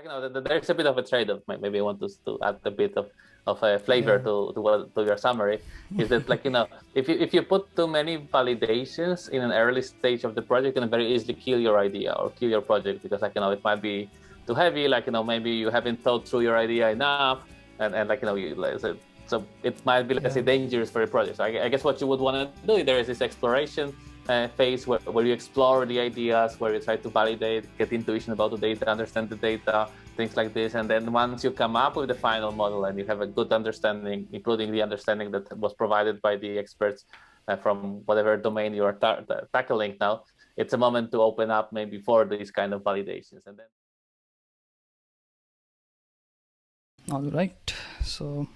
like there's a bit of a trade-off. Maybe I want to add a bit of a flavor to your summary. Is that if you put too many validations in an early stage of the project, you can very easily kill your idea or kill your project, because it might be too heavy. Maybe you haven't thought through your idea enough, and so it might be, let's say, dangerous for a project. So I guess what you would want to do, there is this exploration phase where you explore the ideas, where you try to validate, get intuition about the data, understand the data, things like this. And then once you come up with the final model and you have a good understanding, including the understanding that was provided by the experts from whatever domain you are tackling now, it's a moment to open up maybe for these kind of validations. And then. All right. So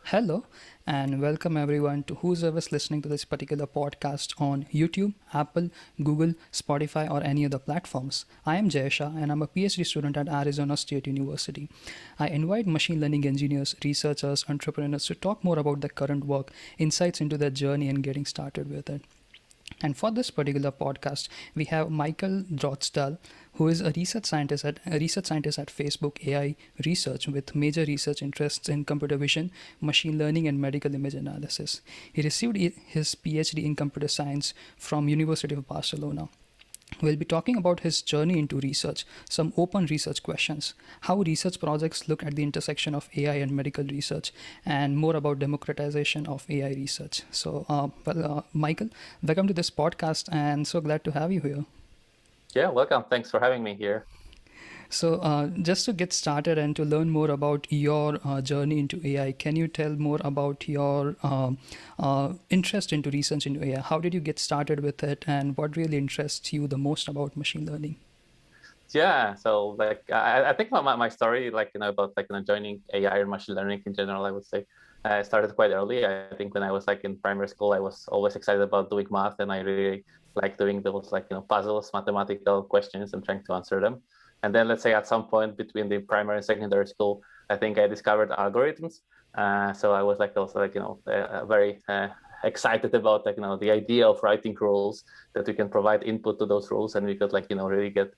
hello and welcome everyone to whoever's listening to this particular podcast on YouTube, Apple, Google, Spotify, or any other platforms. I am Shah and I'm a PhD student at Arizona State University. I invite machine learning engineers, researchers, entrepreneurs to talk more about their current work, insights into their journey, and getting started with it. And for this particular podcast, we have Michal Drozdzal, who is a research scientist at Facebook AI Research with major research interests in computer vision, machine learning, and medical image analysis. He received his PhD in computer science from University of Barcelona. We'll be talking about his journey into research, some open research questions, how research projects look at the intersection of AI and medical research, and more about democratization of AI research. So, Michal, welcome to this podcast, and so glad to have you here. Yeah, welcome. Thanks for having me here. So just to get started and to learn more about your journey into AI, can you tell more about your interest into research into AI? How did you get started with it, and what really interests you the most about machine learning? Yeah, so I think my story, about joining AI and machine learning in general, I would say, started quite early. I think when I was in primary school, I was always excited about doing math, and I really like doing those puzzles, mathematical questions, and trying to answer them. And then let's say at some point between the primary and secondary school, I think I discovered algorithms. So I was also very excited about the idea of writing rules, that we can provide input to those rules, and we could really get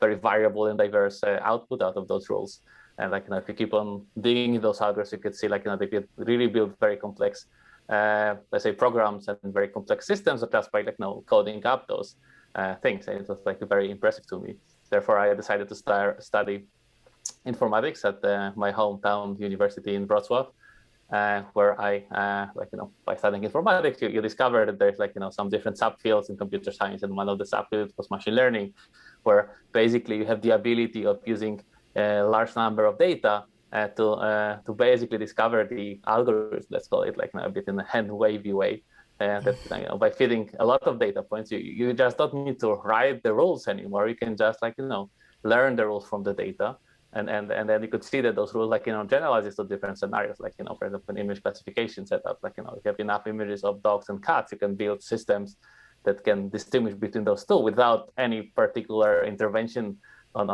very variable and diverse output out of those rules. And if you keep on digging in those algorithms, you could see they could really build very complex, let's say, programs and very complex systems just by coding up those things. And it was very impressive to me. Therefore, I decided to study informatics at my hometown university in Wrocław, where I, by studying informatics, you discover that there's some different subfields in computer science, and one of the subfields was machine learning, where basically you have the ability of using a large number of data to basically discover the algorithms. Let's call it a bit in a hand-wavy way. That by feeding a lot of data points, you just don't need to write the rules anymore. You can just learn the rules from the data, and then you could see that those rules generalizes to different scenarios. For example, an image classification setup. If you have enough images of dogs and cats, you can build systems that can distinguish between those two without any particular intervention on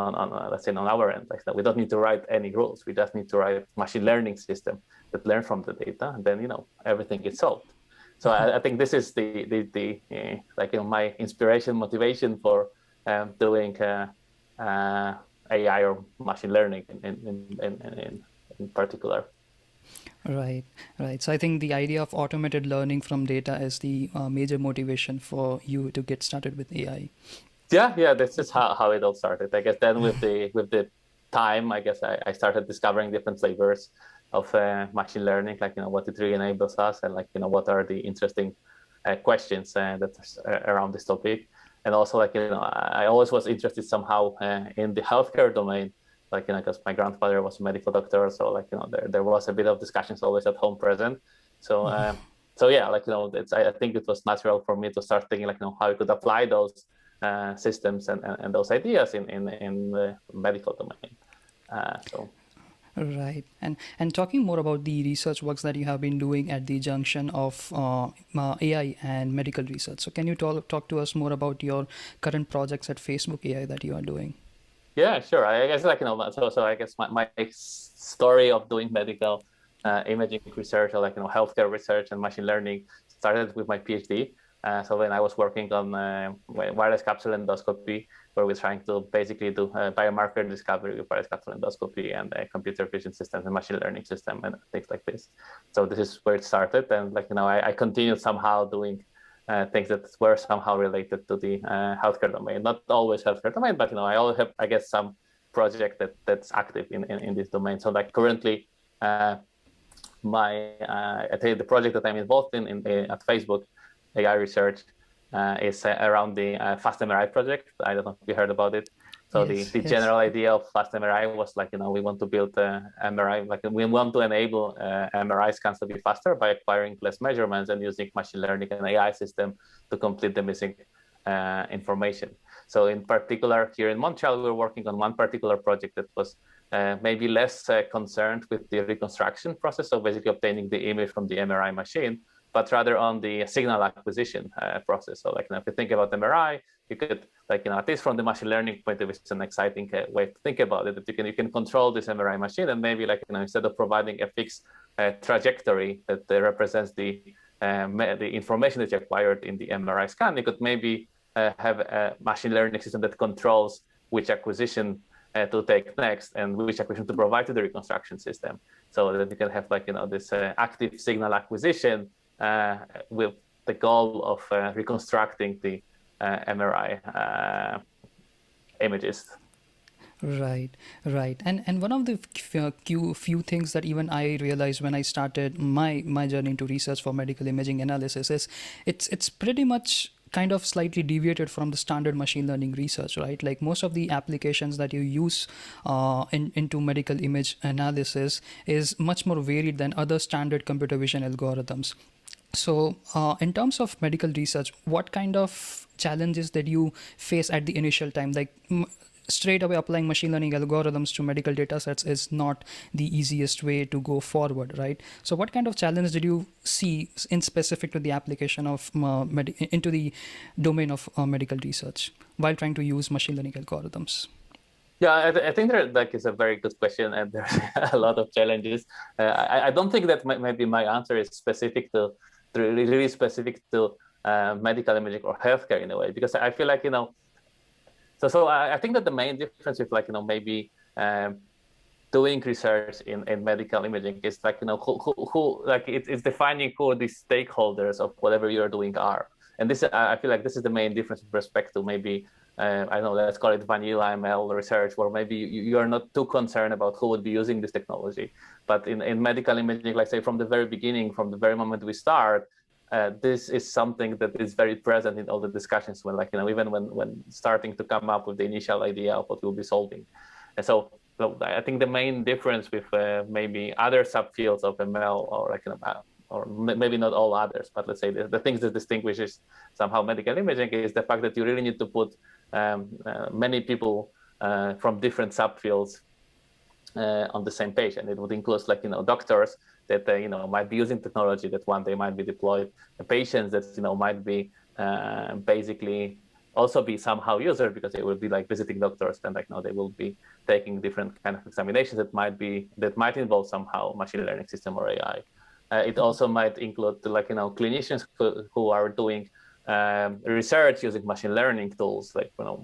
let's say on our end. We don't need to write any rules. We just need to write machine learning system that learn from the data, and then everything is solved. So I think this is my inspiration, motivation for doing AI or machine learning in particular. Right. So I think the idea of automated learning from data is the major motivation for you to get started with AI. Yeah, this is how it all started. I guess then with the time, I guess I started discovering different flavors of machine learning, what it really enables us, and what are the interesting questions that's around this topic. And also I always was interested somehow in the healthcare domain, because my grandfather was a medical doctor, so there was a bit of discussions always at home present. So so yeah, I think it was natural for me to start thinking how we could apply those systems and those ideas in the medical domain. Right. And talking more about the research works that you have been doing at the junction of AI and medical research. So can you talk to us more about your current projects at Facebook AI that you are doing? Yeah, sure. I guess so I guess my story of doing medical imaging research, or healthcare research and machine learning started with my PhD. So when I was working on wireless capsule endoscopy, where we're trying to basically do biomarker discovery with wireless capsule endoscopy and computer vision systems and machine learning system and things like this. So this is where it started, and I continued somehow doing things that were somehow related to the healthcare domain. Not always healthcare domain, but I always have, I guess, some project that's active in this domain. So like currently, I tell you the project that I'm involved in at Facebook, AI research, is around the fast MRI project. I don't know if you heard about it. So Yes, the yes. general idea of fast MRI was like, we want to build MRI, like we want to enable MRI scans to be faster by acquiring less measurements and using machine learning and AI system to complete the missing information. So in particular, here in Montreal, we're working on one particular project that was maybe less concerned with the reconstruction process, so basically obtaining the image from the MRI machine, but rather on the signal acquisition process. So like if you think about MRI, you could at least from the machine learning point of view, it's an exciting way to think about it. That you can control this MRI machine and maybe instead of providing a fixed trajectory that represents the information that you acquired in the MRI scan, you could maybe have a machine learning system that controls which acquisition to take next and which acquisition to provide to the reconstruction system, so that you can have this active signal acquisition with the goal of reconstructing the MRI images. Right, right. And one of the few things that even I realized when I started my journey into research for medical imaging analysis is it's pretty much kind of slightly deviated from the standard machine learning research, right? Like most of the applications that you use into medical image analysis is much more varied than other standard computer vision algorithms. So, in terms of medical research, what kind of challenges did you face at the initial time? Like, straight away applying machine learning algorithms to medical data sets is not the easiest way to go forward, right? So, what kind of challenge did you see in specific to the application of into the domain of medical research while trying to use machine learning algorithms? Yeah, I think there is a very good question, and there's a lot of challenges. I don't think that maybe my answer is specific to really specific to medical imaging or healthcare in a way, because I feel like so I think that the main difference with maybe doing research in medical imaging is who like it's defining who the stakeholders of whatever you're doing are. And this I feel like this is the main difference with respect to maybe I don't know, let's call it vanilla ML research, where maybe you are not too concerned about who would be using this technology. But in medical imaging, like say from the very beginning, from the very moment we start, this is something that is very present in all the discussions when even when starting to come up with the initial idea of what we'll be solving. And so I think the main difference with maybe other subfields of ML or maybe not all others, but let's say the things that distinguishes somehow medical imaging is the fact that you really need to put many people from different subfields on the same page, and it would include doctors that might be using technology that one day might be deployed, patients that might be basically also be somehow users because they will be visiting doctors and they will be taking different kind of examinations that might involve somehow machine learning system or AI. It also might include clinicians who are doing research using machine learning tools,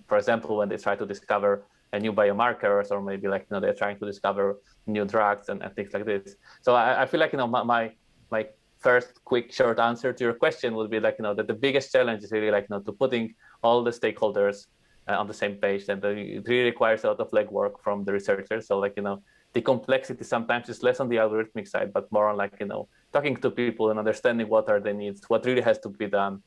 for example, when they try to discover a new biomarkers, or maybe they're trying to discover new drugs and things like this. So I feel like my first quick short answer to your question would be that the biggest challenge is really to putting all the stakeholders on the same page, and it really requires a lot of legwork from the researchers. So the complexity sometimes is less on the algorithmic side, but more on talking to people and understanding what are the needs, what really has to be done.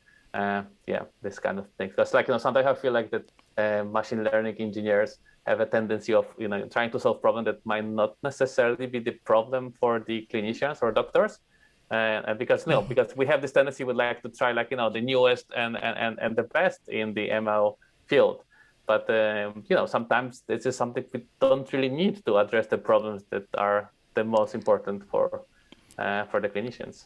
This kind of thing. Because sometimes I feel like that machine learning engineers have a tendency of trying to solve problems that might not necessarily be the problem for the clinicians or doctors. And because we have this tendency, would like to try the newest and the best in the ML field. But sometimes this is something we don't really need to address the problems that are the most important for the clinicians.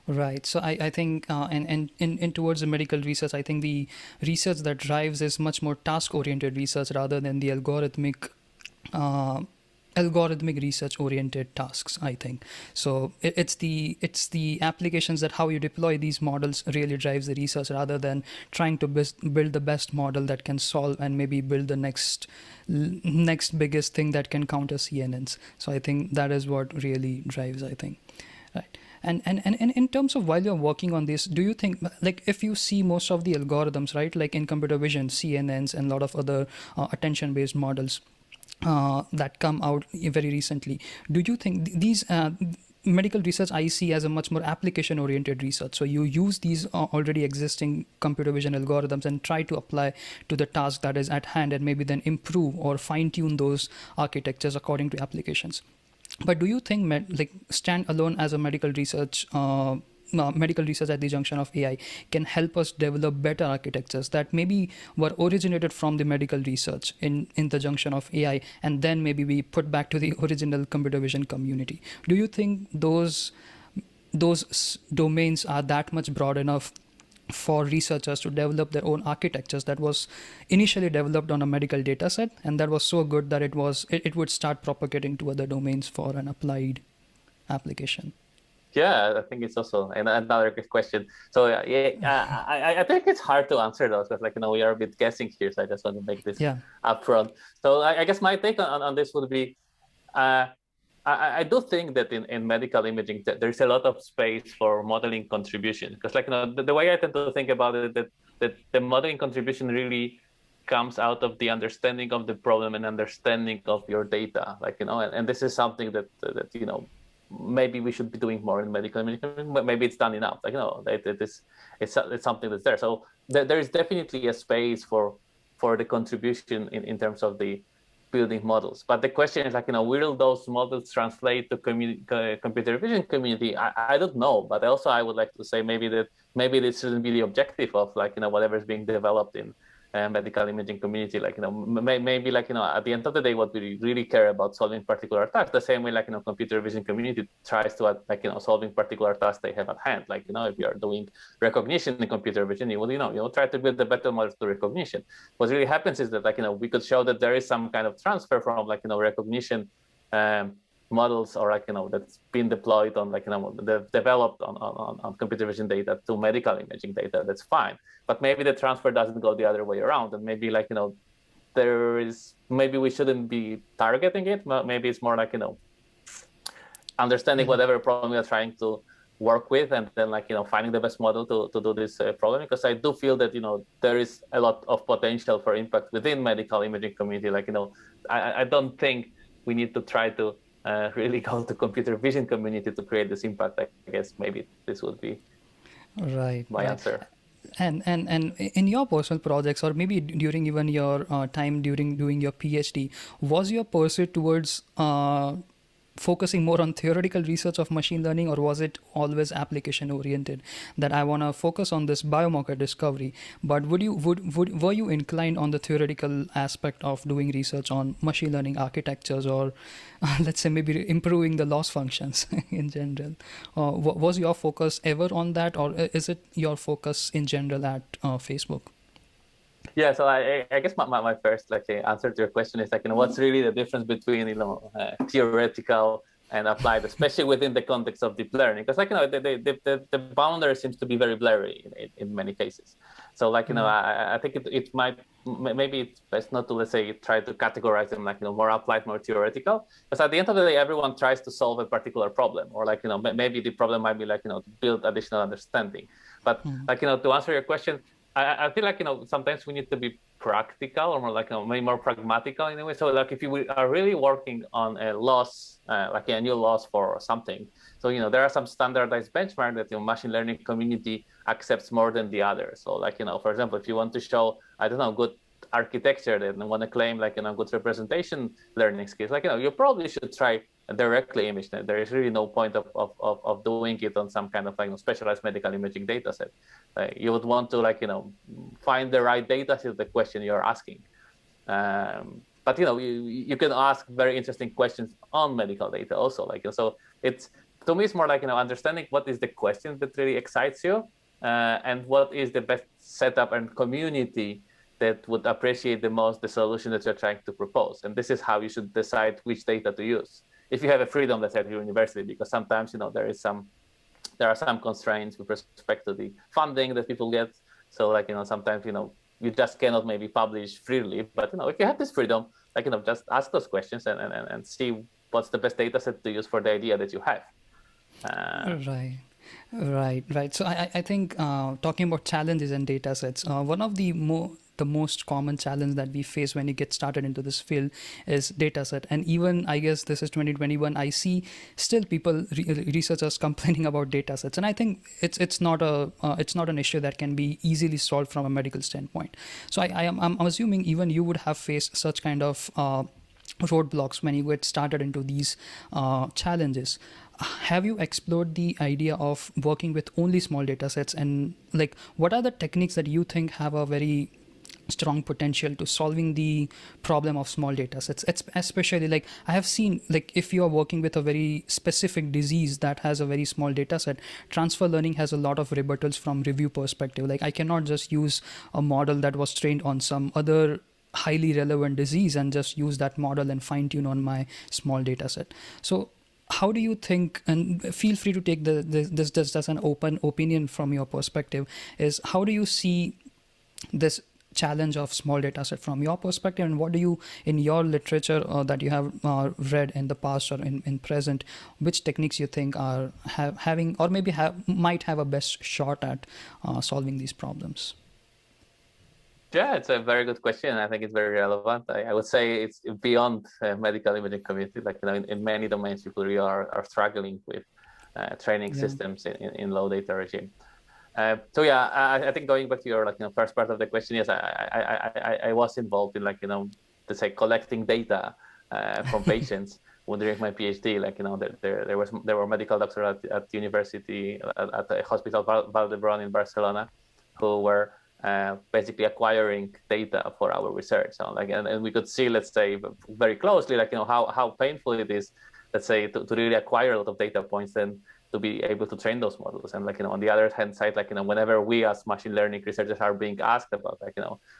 Right. So I think, and in towards the medical research, I think the research that drives is much more task-oriented research rather than the algorithmic algorithmic research oriented tasks, I think. So it's the applications that how you deploy these models really drives the research, rather than trying to build the best model that can solve and maybe build the next biggest thing that can counter CNNs. So I think that is what really drives, I think. Right. And in terms of while you're working on this, do you think, like, if you see most of the algorithms, right, like in computer vision, CNNs and a lot of other attention based models that come out very recently, do you think these medical research I see as a much more application oriented research? So you use these already existing computer vision algorithms and try to apply to the task that is at hand, and maybe then improve or fine tune those architectures according to applications. But do you think like stand alone as a medical research at the junction of AI can help us develop better architectures that maybe were originated from the medical research in the junction of AI, and then maybe we put back to the original computer vision community? Do you think those domains are that much broad enough for researchers to develop their own architectures that was initially developed on a medical data set, and that was so good that it would start propagating to other domains for an applied application? Yeah, I think it's also another good question. So I think it's hard to answer those because, like, we are a bit guessing here. So I just want to make this Yeah. upfront. So I guess my take on this would be, uh, I do think that in medical imaging that there's a lot of space for modeling contribution, because, like, the way I tend to think about it, that the modeling contribution really comes out of the understanding of the problem and understanding of your data, like, and this is something that maybe we should be doing more in medical imaging. Maybe it's done enough, like, it's something that's there. So there is definitely a space for the contribution in terms of the building models. But the question is, like, will those models translate to computer vision community? I don't know. But also I would like to say maybe this shouldn't be the objective of, like, whatever is being developed in medical imaging community. Like, maybe, like, at the end of the day, what we really care about solving particular tasks, the same way, like, computer vision community tries to, like, solving particular tasks they have at hand. Like, if you are doing recognition in computer vision, you will try to build the better models to recognition. What really happens is that, like, we could show that there is some kind of transfer from, like, recognition models, or, like, that's been deployed on, like, developed on computer vision data to medical imaging data. That's fine. But maybe the transfer doesn't go the other way around, and maybe, like, maybe we shouldn't be targeting it. Maybe it's more like, understanding whatever problem we are trying to work with, and then, like, finding the best model to do this problem. Because I do feel that, there is a lot of potential for impact within medical imaging community. Like, I don't think we need to try to really go to computer vision community to create this impact. I guess maybe this would be Right. my answer. And in your personal projects, or maybe during even your time during doing your PhD, was your pursuit towards focusing more on theoretical research of machine learning, or was it always application oriented, that I want to focus on this biomarker discovery? But were you inclined on the theoretical aspect of doing research on machine learning architectures, or let's say maybe improving the loss functions in general? Was your focus ever on that, or is it your focus in general at Facebook? Yeah, so I guess my first, like, answer to your question is, like, what's really the difference between theoretical and applied, especially within the context of deep learning? Because, like, the boundary seems to be very blurry in many cases. So, like, I think it might, maybe it's best not to, let's say, try to categorize them, like, more applied, more theoretical. Because at the end of the day, everyone tries to solve a particular problem, or, like, maybe the problem might be, like, to build additional understanding. But, like, to answer your question, I feel like, sometimes we need to be practical, or more like, maybe more pragmatical in a way. So, like, if you are really working on a loss, like a new loss for something, so, there are some standardized benchmarks that the machine learning community accepts more than the others. So, like, for example, if you want to show, I don't know, good architecture, then want to claim, like, good representation learning skills, like, you probably should try directly image them. There is really no point of doing it on some kind of, like, specialized medical imaging data set. You would want to, like, find the right data set, the question you're asking. But, you can ask very interesting questions on medical data also. Like, so it's, to me, it's more like, understanding what is the question that really excites you, and what is the best setup and community that would appreciate the most the solution that you're trying to propose. And this is how you should decide which data to use. If you have a freedom, let's say at your university, because sometimes, there are some constraints with respect to the funding that people get. So like, sometimes, you just cannot maybe publish freely, but, if you have this freedom, like, just ask those questions and see what's the best data set to use for the idea that you have. Right. Right. So I think talking about challenges and data sets, one of the most common challenge that we face when you get started into this field is data set. And even, I guess this is 2021, I see still people, researchers complaining about data sets. And I think it's not an issue that can be easily solved from a medical standpoint. So I'm assuming even you would have faced such kind of roadblocks when you get started into these challenges. Have you explored the idea of working with only small data sets, and like what are the techniques that you think have a very strong potential to solving the problem of small data sets? It's especially, like, I have seen, like, if you are working with a very specific disease that has a very small data set, transfer learning has a lot of rebuttals from review perspective. Like, I cannot just use a model that was trained on some other highly relevant disease and just use that model and fine tune on my small data set. So how do you think, and feel free to take this just as an open opinion from your perspective, is how do you see this challenge of small data set from your perspective, and what do you, in your literature that you have read in the past or in present, which techniques you think are having, or maybe might have a best shot at solving these problems? Yeah, it's a very good question. I think it's very relevant. I would say it's beyond medical imaging community. Like, in many domains, people really are struggling with training Yeah. systems in low data regime. So yeah, I think going back to your first part of the question, yes, I was involved in let's say collecting data from patients when during my PhD. Like, there were medical doctors at university at the hospital Vall in Barcelona who were basically acquiring data for our research. So and we could see, let's say, very closely, how painful it is, let's say, to really acquire a lot of data points and to be able to train those models. And on the other hand side, whenever we as machine learning researchers are being asked about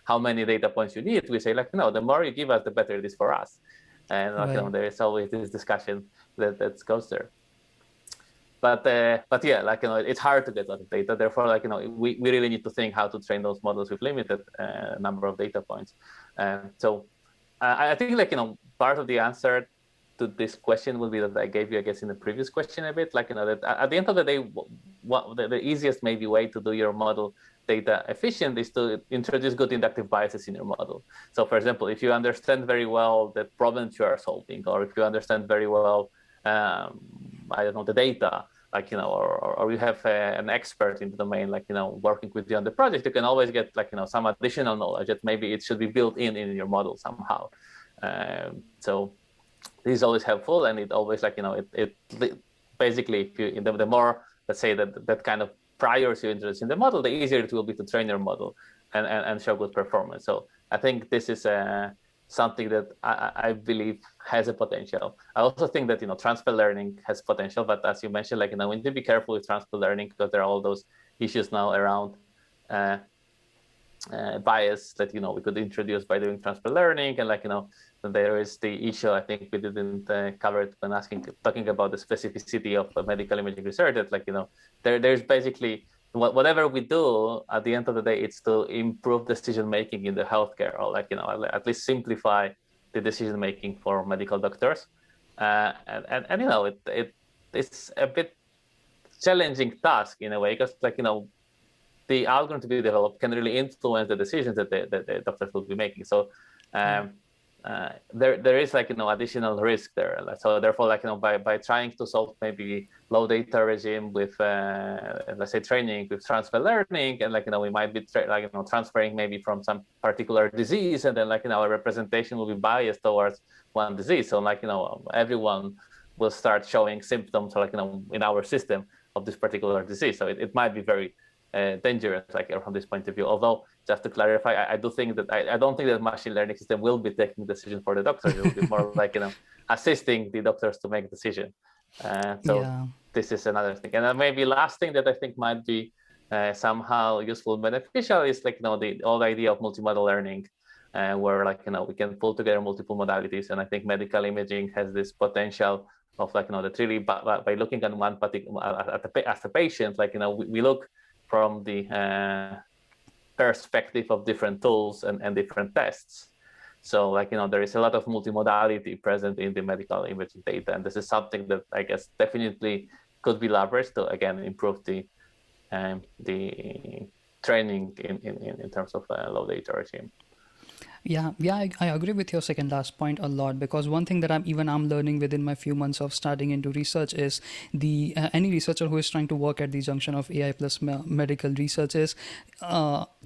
how many data points you need, we say the more you give us, the better it is for us. And Right. there is always this discussion that goes there. But yeah, it's hard to get a lot of data. Therefore, we really need to think how to train those models with limited number of data points. So I think part of the answer to this question will be that I gave you, I guess, in the previous question a bit. That at the end of the day, the easiest maybe way to do your model data efficient is to introduce good inductive biases in your model. So, for example, if you understand very well the problems you are solving, or if you understand very well, I don't know, the data, or you have an expert in the domain, working with you on the project, you can always get some additional knowledge that maybe it should be built in your model somehow. So this is always helpful, and it always it basically, if you the more, let's say, that kind of priors you introduce in the model, the easier it will be to train your model and show good performance. So I think this is something that I believe has a potential. I also think that transfer learning has potential, but as you mentioned, we need to be careful with transfer learning because there are all those issues now around bias that we could introduce by doing transfer learning, and there is the issue I think we didn't cover it when talking about the specificity of medical imaging research. That there's basically whatever we do at the end of the day, it's to improve decision making in the healthcare, or at least simplify the decision making for medical doctors, and it's a bit challenging task in a way, because the algorithm to be developed can really influence the decisions that the doctors will be making. So there is additional risk there. So therefore, by trying to solve maybe low data regime with let's say training with transfer learning, and we might be transferring maybe from some particular disease, and then our representation will be biased towards one disease. So everyone will start showing symptoms in our system of this particular disease. So it might be very dangerous from this point of view. Although, just to clarify, I do think that I don't think that machine learning system will be taking decision for the doctors. It will be more assisting the doctors to make decision. So Yeah. this is another thing. And then maybe last thing that I think might be somehow useful and beneficial is like the old idea of multimodal learning, where like we can pull together multiple modalities. And I think medical imaging has this potential of like that really by looking at one particular as a patient, like we look from the perspective of different tools and different tests. So like there is a lot of multimodality present in the medical imaging data, and this is something that I guess definitely could be leveraged to again improve the training in terms of low data regime. I agree with your second last point a lot, because one thing that I'm learning within my few months of starting into research is the any researcher who is trying to work at the junction of AI plus medical research is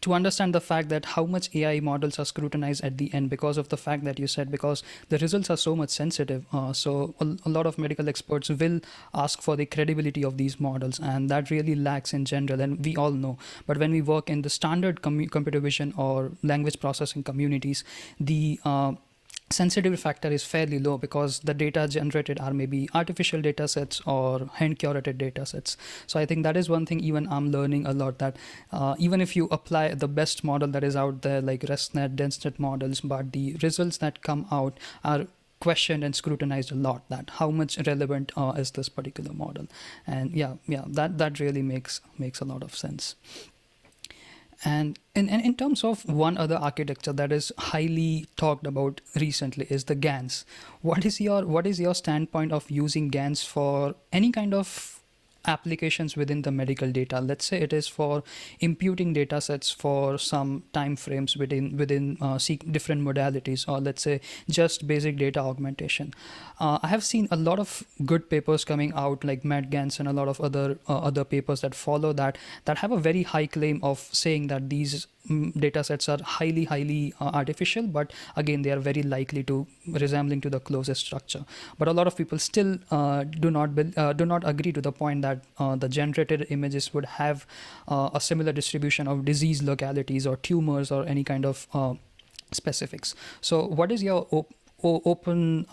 to understand the fact that how much AI models are scrutinized at the end, because of the fact that you said, because the results are so much sensitive. So a lot of medical experts will ask for the credibility of these models, and that really lacks in general, and we all know. But when we work in the standard computer vision or language processing communities, the sensitivity factor is fairly low, because the data generated are maybe artificial data sets or hand curated data sets. So I think that is one thing even I'm learning a lot, that even if you apply the best model that is out there, like ResNet, DenseNet models, but the results that come out are questioned and scrutinized a lot, that how much relevant is this particular model. And that really makes a lot of sense. And in terms of one other architecture that is highly talked about recently is the GANs. What is your standpoint of using GANs for any kind of applications within the medical data? Let's say it is for imputing data sets for some time frames within different modalities, or let's say just basic data augmentation. I have seen a lot of good papers coming out, like MedGANs and a lot of other papers that follow that have a very high claim of saying that these data sets are highly artificial, but again they are very likely to resembling to the closest structure. But a lot of people still do not agree to the point that the generated images would have a similar distribution of disease localities or tumors or any kind of specifics. So what is your open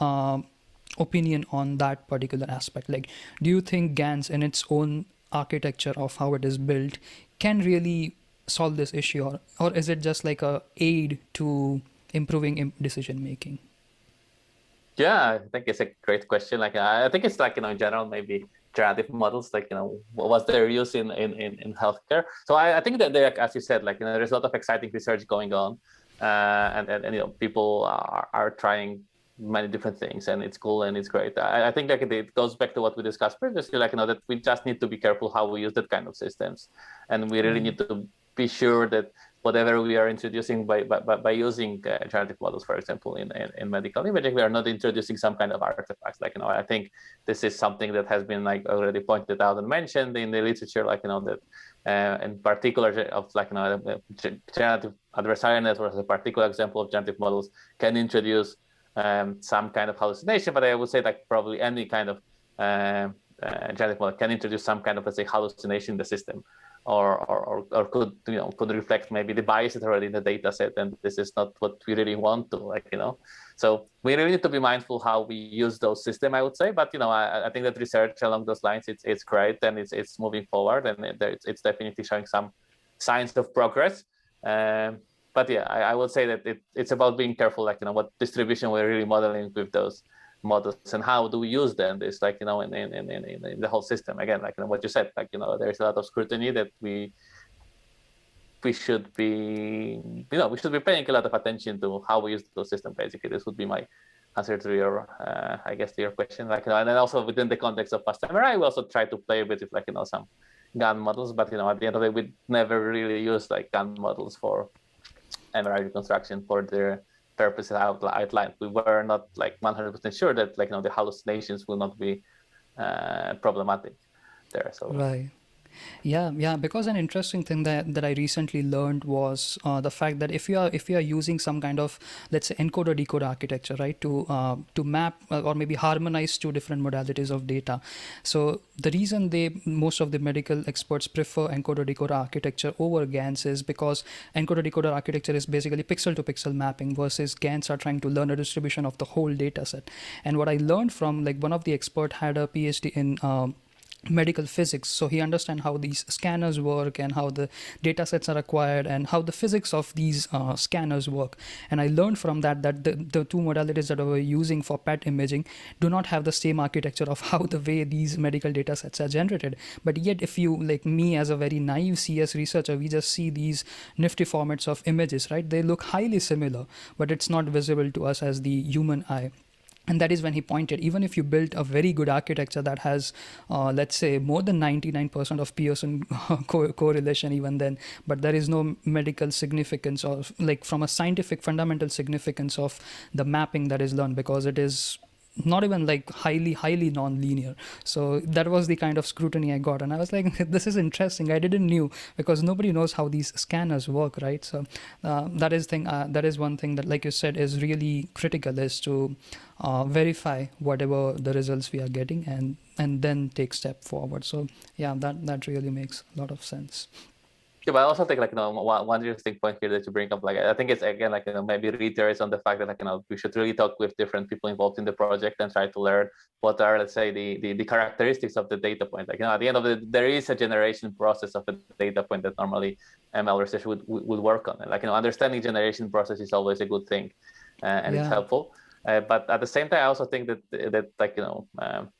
opinion on that particular aspect? Like, do you think GANs in its own architecture of how it is built can really solve this issue, or is it just like a aid to improving decision making? Yeah, I think it's a great question. Like, I think it's like, in general, maybe generative models, like, what's their use in healthcare. So I think that they, as you said, like, there's a lot of exciting research going on, and people are trying many different things, and it's cool and it's great. I think like it goes back to what we discussed previously, like, that we just need to be careful how we use that kind of systems, and we really need to be sure that whatever we are introducing by using generative models, for example, in medical imaging, we are not introducing some kind of artifacts. Like, I think this is something that has been like already pointed out and mentioned in the literature, like, that in particular of like, generative adversarial networks, a particular example of generative models can introduce some kind of hallucination. But I would say like probably any kind of generative model can introduce some kind of, let's say, hallucination in the system. Or could reflect maybe the biases already in the data set, and this is not what we really want to, like, So we really need to be mindful how we use those systems, I would say. But I think that research along those lines, it's great, and it's moving forward, and it's definitely showing some signs of progress. But yeah, I would say that it's about being careful, like, what distribution we're really modeling with those models, and how do we use them, this, like, in the whole system. Again, like, what you said, like, there's a lot of scrutiny that we should be paying a lot of attention to how we use the system. Basically, this would be my answer to your I guess to your question. Like, and then also within the context of fast MRI, we also try to play with it, like, some GAN models, but at the end of the day, we never really use like GAN models for MRI reconstruction for their purposes outlined. We were not like 100% sure that, like, the hallucinations will not be problematic there. So Right. Yeah, because an interesting thing that I recently learned was the fact that if you are using some kind of, let's say, encoder decoder architecture, right, to map or maybe harmonize two different modalities of data. So the reason most of the medical experts prefer encoder decoder architecture over GANs is because encoder decoder architecture is basically pixel to pixel mapping, versus GANs are trying to learn a distribution of the whole data set. And what I learned from, like, one of the expert had a PhD in medical physics, so he understands how these scanners work and how the data sets are acquired and how the physics of these scanners work. And I learned from that that the two modalities that we're using for PET imaging do not have the same architecture of how the way these medical data sets are generated. But yet, if you, like me as a very naive CS researcher, we just see these nifty formats of images, right? They look highly similar, but it's not visible to us as the human eye. And that is when he pointed, even if you built a very good architecture that has, let's say, more than 99% of Pearson correlation even then, but there is no medical significance, or like from a scientific fundamental significance of the mapping that is learned, because it is not even like highly non-linear. So that was the kind of scrutiny I got, and I was like, this is interesting. I didn't knew, because nobody knows how these scanners work, right? So that is one thing that, like you said, is really critical, is to verify whatever the results we are getting, and then take step forward. So yeah, that really makes a lot of sense. Yeah, but I also think, like, one interesting point here that you bring up, like, I think it's, again, like, maybe reiterates on the fact that, like, we should really talk with different people involved in the project and try to learn what are, let's say, the characteristics of the data point. Like, at the end of it, there is a generation process of a data point that normally ML research would work on. And, like, understanding generation process is always a good thing, and it's helpful. But at the same time, I also think that like,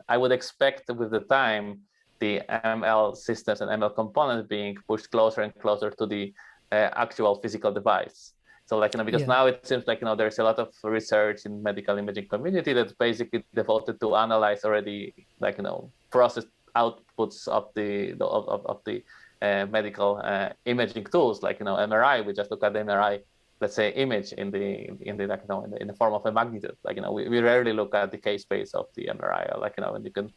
I would expect with the time, the ML systems and ML components being pushed closer and closer to the actual physical device. So, like, because now it seems like, there's a lot of research in medical imaging community that's basically devoted to analyze already, like, processed outputs of the medical imaging tools, like, MRI. We just look at the MRI, let's say, image in the like, in the form of a magnitude. Like, we rarely look at the case space of the MRI, or, like, and you can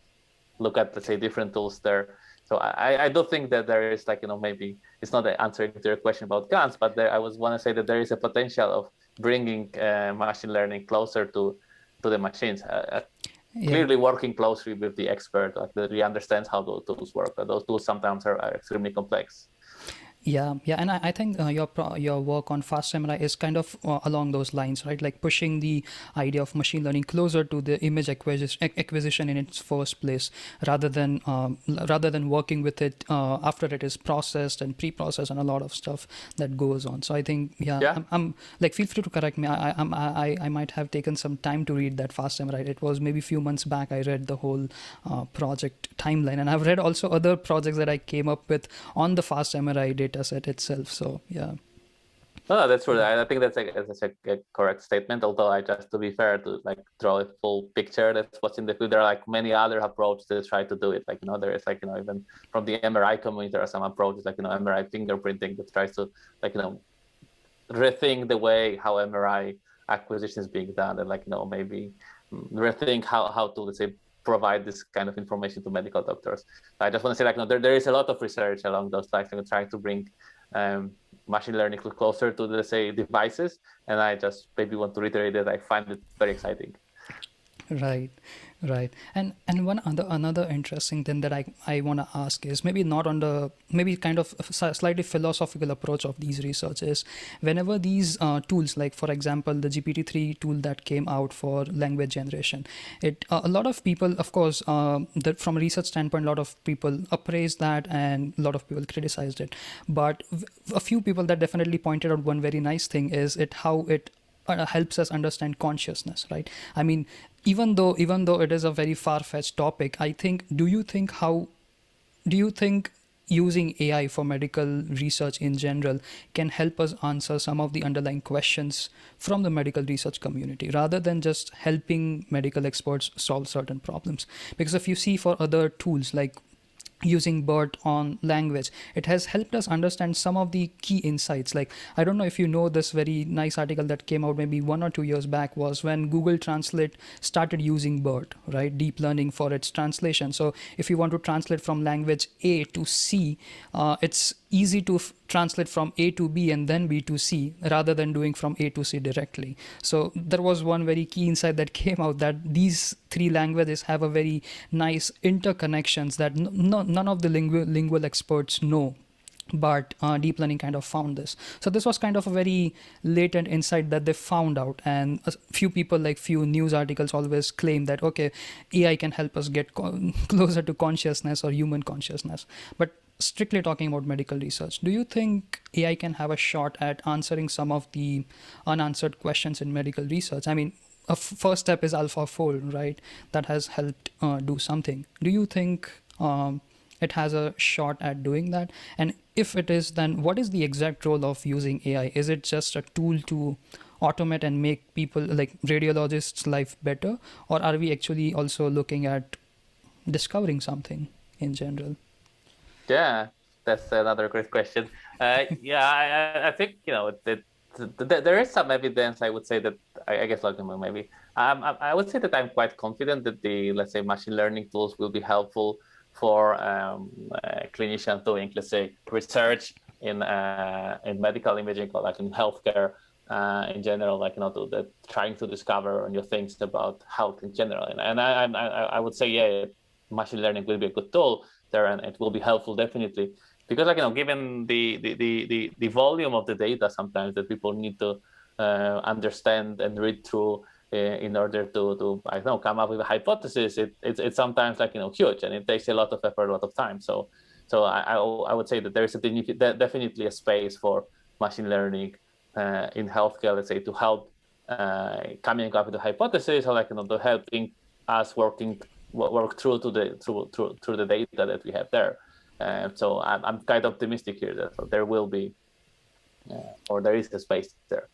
look at, let's say, different tools there. So I do think that there is, like, maybe it's not the answer to your question about GANs, but I want to say that there is a potential of bringing machine learning closer to the machines. Clearly working closely with the expert, like, that he understands how those tools work. But those tools sometimes are extremely complex. Yeah, and I think your work on FastMRI is kind of along those lines, right? Like pushing the idea of machine learning closer to the image acquisition in its first place, rather than working with it after it is processed and pre-processed and a lot of stuff that goes on. So I think, I'm like, feel free to correct me. I might have taken some time to read that FastMRI. It was maybe a few months back I read the whole project timeline, and I've read also other projects that I came up with on the FastMRI data set itself. So yeah. No, that's true. I think that's a correct statement. Although, I just, to be fair, to, like, draw a full picture, that's what's in the field. There are, like, many other approaches that try to do it. Like, there is, like, even from the MRI community, there are some approaches, like, MRI fingerprinting, that tries to, like, rethink the way how MRI acquisition is being done, and, like, maybe rethink how to, let's say, provide this kind of information to medical doctors. I just want to say, like, there is a lot of research along those lines, and trying to bring machine learning closer to, let's say, devices. And I just maybe want to reiterate that I find it very exciting. Right. And another interesting thing that I want to ask is, maybe not on the, maybe kind of a slightly philosophical approach of these research, is whenever these tools, like for example the GPT-3 tool that came out for language generation, a lot of people, of course, that from a research standpoint, a lot of people appraised that and a lot of people criticized it. But a few people that definitely pointed out one very nice thing is how it helps us understand consciousness, right? I mean, even though it is a very far-fetched topic, I think, do you think using AI for medical research in general can help us answer some of the underlying questions from the medical research community, rather than just helping medical experts solve certain problems? Because if you see for other tools, like using BERT on language, it has helped us understand some of the key insights. Like, I don't know if you know, this very nice article that came out maybe 1 or 2 years back was when Google Translate started using BERT, right? Deep learning for its translation. So if you want to translate from language A to C, it's easy to translate from A to B and then B to C, rather than doing from A to C directly. So there was one very key insight that came out, that these three languages have a very nice interconnections that none of the lingual experts know. but deep learning kind of found this. So this was kind of a very latent insight that they found out, and a few people, like few news articles, always claim that okay, AI can help us get closer to consciousness or human consciousness. But strictly talking about medical research, do you think AI can have a shot at answering some of the unanswered questions in medical research? I mean, a first step is AlphaFold, right? That has helped do something. Do you think it has a shot at doing that? And if it is, then what is the exact role of using AI? Is it just a tool to automate and make people like radiologists' life better, or are we actually also looking at discovering something in general? Yeah, that's another great question. Yeah, I think there is some evidence. I would say that I guess like maybe I would say that I'm quite confident that the, let's say, machine learning tools will be helpful for clinicians doing, let's say, research in medical imaging or like in healthcare in general, like trying to discover new things about health in general. And I would say yeah, machine learning will be a good tool there, and it will be helpful definitely, because like given the volume of the data sometimes that people need to understand and read through in order to I don't know, come up with a hypothesis, it's sometimes like huge, and it takes a lot of effort, a lot of time. So I would say that there is definitely a space for machine learning in healthcare, let's say, to help coming up with a hypothesis, or like to helping us work through the data that we have there. So I'm quite optimistic here that there will be or there is a space there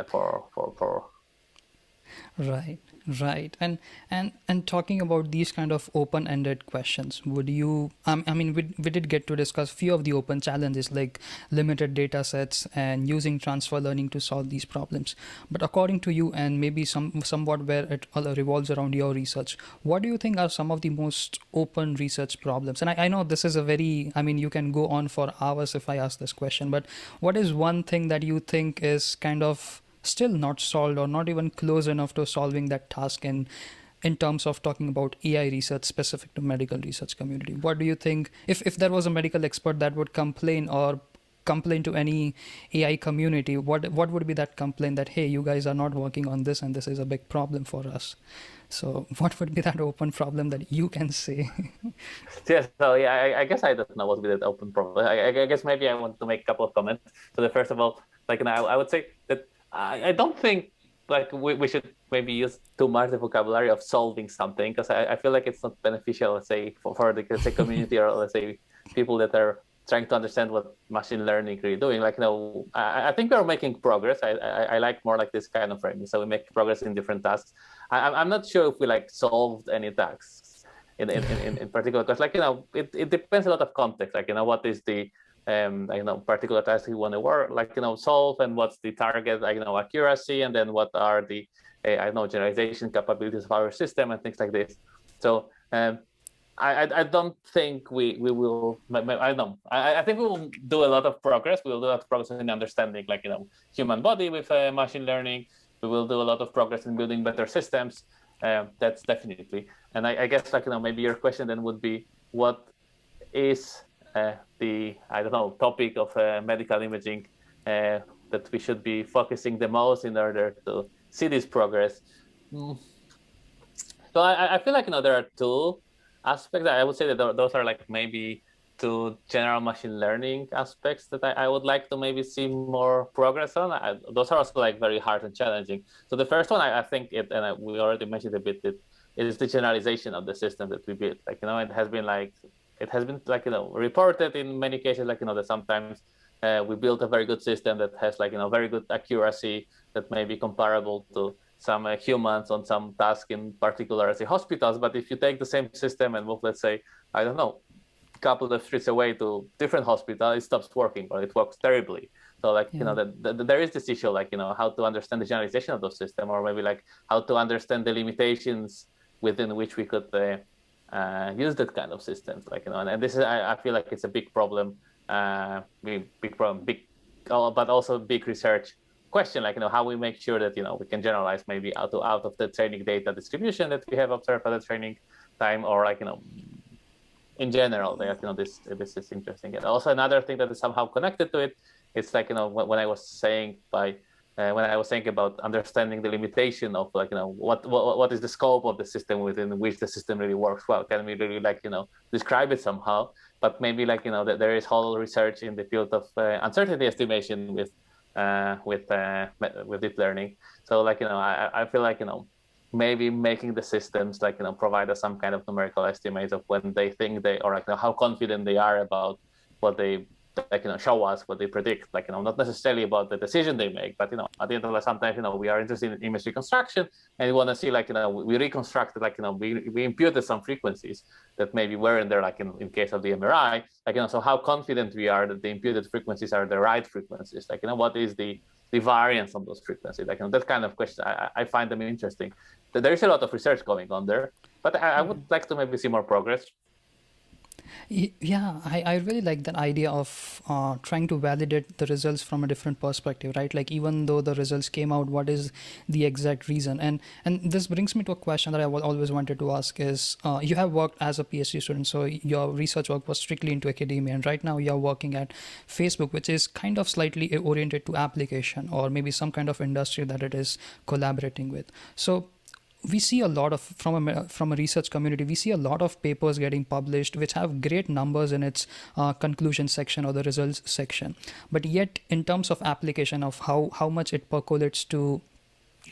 for Right, right. And talking about these kind of open-ended questions, would you I mean we did get to discuss few of the open challenges like limited data sets and using transfer learning to solve these problems. But according to you, and maybe somewhat where it all revolves around your research, what do you think are some of the most open research problems? And I know this is a very, I mean, you can go on for hours if I ask this question, but what is one thing that you think is kind of still not solved or not even close enough to solving that task in terms of talking about AI research specific to medical research community? What do you think, if there was a medical expert that would complain to any AI community, what would be that complaint that hey, you guys are not working on this and this is a big problem for us? So what would be that open problem that you can say? yeah. So yeah, I guess I don't know what would be that open problem. I guess maybe I want to make a couple of comments. So the first of all, like I would say that I don't think like we should maybe use too much the vocabulary of solving something, because I feel like it's not beneficial, let's say, for the, let's say, community, or let's say people that are trying to understand what machine learning really doing. Like I think we're making progress. I like more like this kind of framing. So we make progress in different tasks. I'm not sure if we like solved any tasks in particular, because like it depends a lot of context. Like what is the particular task you want to work, like solve, and what's the target, accuracy, and then what are the generalization capabilities of our system and things like this. So I don't think we will. I don't know. I think we will do a lot of progress. We will do a lot of progress in understanding, like human body with machine learning. We will do a lot of progress in building better systems. That's definitely. And I guess like maybe your question then would be, what is the topic of medical imaging that we should be focusing the most in order to see this progress? Mm. So I feel like there are two aspects. I would say that those are like maybe two general machine learning aspects that I would like to maybe see more progress on. Those are also like very hard and challenging. So the first one, I think we already mentioned a bit, it is the generalization of the system that we built. Like it has been like reported in many cases, like that sometimes we built a very good system that has like very good accuracy that may be comparable to some humans on some task, in particular as hospitals. But if you take the same system and move, let's say, I don't know, a couple of streets away to different hospital, it stops working, or it works terribly. So like Yeah. there is this issue, like how to understand the generalization of those system, or maybe like how to understand the limitations within which we could use that kind of systems, like and this is I feel like it's a big problem, big problem, but also big research question, like how we make sure that we can generalize maybe out of the training data distribution that we have observed at the training time, or like in general, that this is interesting. And also another thing that is somehow connected to it, it's like when I was saying when I was saying about understanding the limitation of what is the scope of the system within which the system really works well. Can we really describe it somehow? But maybe that there is whole research in the field of uncertainty estimation with deep learning. So I feel maybe making the systems provide us some kind of numerical estimates of when they think they or how confident they are about what they show us what they predict, not necessarily about the decision they make, but at the end of the sometimes we are interested in image reconstruction and we want to see we reconstructed we imputed some frequencies that maybe weren't there in case of the MRI, so how confident we are that the imputed frequencies are the right frequencies, what is the variance of those frequencies, that kind of question. I find them interesting. There is a lot of research going on there, but I would like to maybe see more progress. Yeah, I really like that idea of trying to validate the results from a different perspective, right? Like even though the results came out, what is the exact reason? And this brings me to a question that I always wanted to ask is, you have worked as a PhD student, so your research work was strictly into academia, and right now you're working at Facebook, which is kind of slightly oriented to application or maybe some kind of industry that it is collaborating with. So we see a lot of from a research community, we see a lot of papers getting published which have great numbers in its conclusion section or the results section, but yet in terms of application of how much it percolates to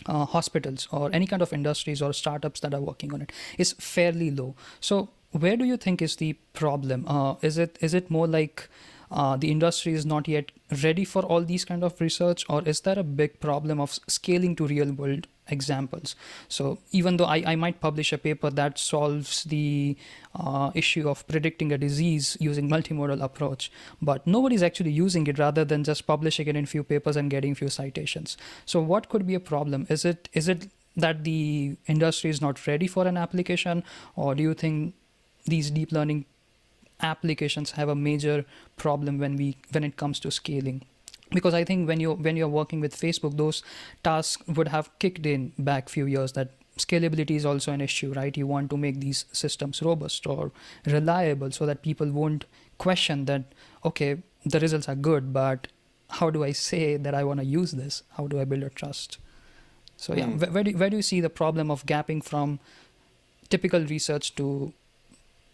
hospitals or any kind of industries or startups that are working on it is fairly low. So where do you think is the problem? Is it more like the industry is not yet ready for all these kind of research, or is there a big problem of scaling to real world examples? So even though I might publish a paper that solves the issue of predicting a disease using multimodal approach, but nobody's actually using it, rather than just publishing it in few papers and getting few citations. So what could be a problem? Is it that the industry is not ready for an application, or do you think these deep learning applications have a major problem when it comes to scaling? Because I think when you're working with Facebook, those tasks would have kicked in back few years, that scalability is also an issue, right? You want to make these systems robust or reliable so that people won't question that, okay, the results are good, but how do I say that I want to use this? How do I build a trust? So yeah, where do you see the problem of gapping from typical research to,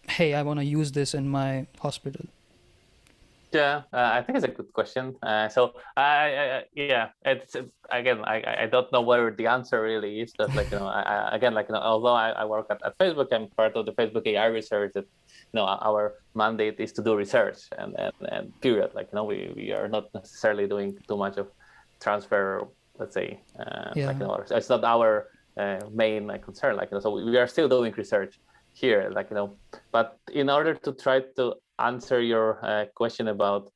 hey, I want to use this in my hospital? Yeah, I think it's a good question. So yeah, it's again, I don't know where the answer really is, because again, although I work at Facebook, I'm part of the Facebook AI research. That our mandate is to do research, and period. We are not necessarily doing too much of transfer. Let's say, it's not our main concern. So we are still doing research here, but in order to try to answer your question about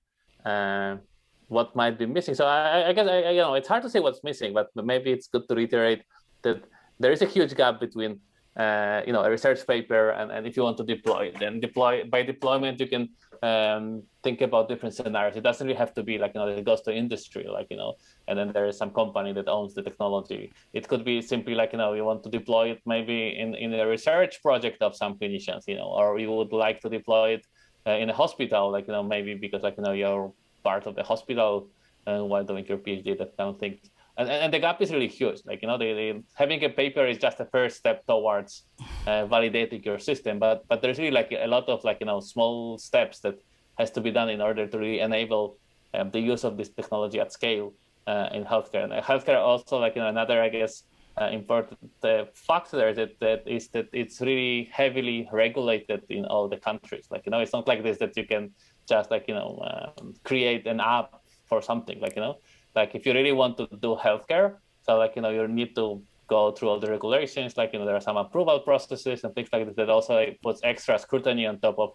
what might be missing. So I guess it's hard to say what's missing, but maybe it's good to reiterate that there is a huge gap between a research paper and if you want to deploy it. Then by deployment you can think about different scenarios. It doesn't really have to be it goes to industry, and then there is some company that owns the technology. It could be simply you want to deploy it maybe in a research project of some clinicians, or you would like to deploy it in a hospital, maybe because you're part of the hospital while doing your PhD, that kind of thing. And the gap is really huge. Having a paper is just a first step towards validating your system, but there's really a lot of small steps that has to be done in order to really enable the use of this technology at scale in healthcare. And healthcare also another, I guess, important factor that it's really heavily regulated in all the countries. It's not like this that you can just create an app for something. If you really want to do healthcare, so you need to go through all the regulations. There are some approval processes and things like that also puts extra scrutiny on top of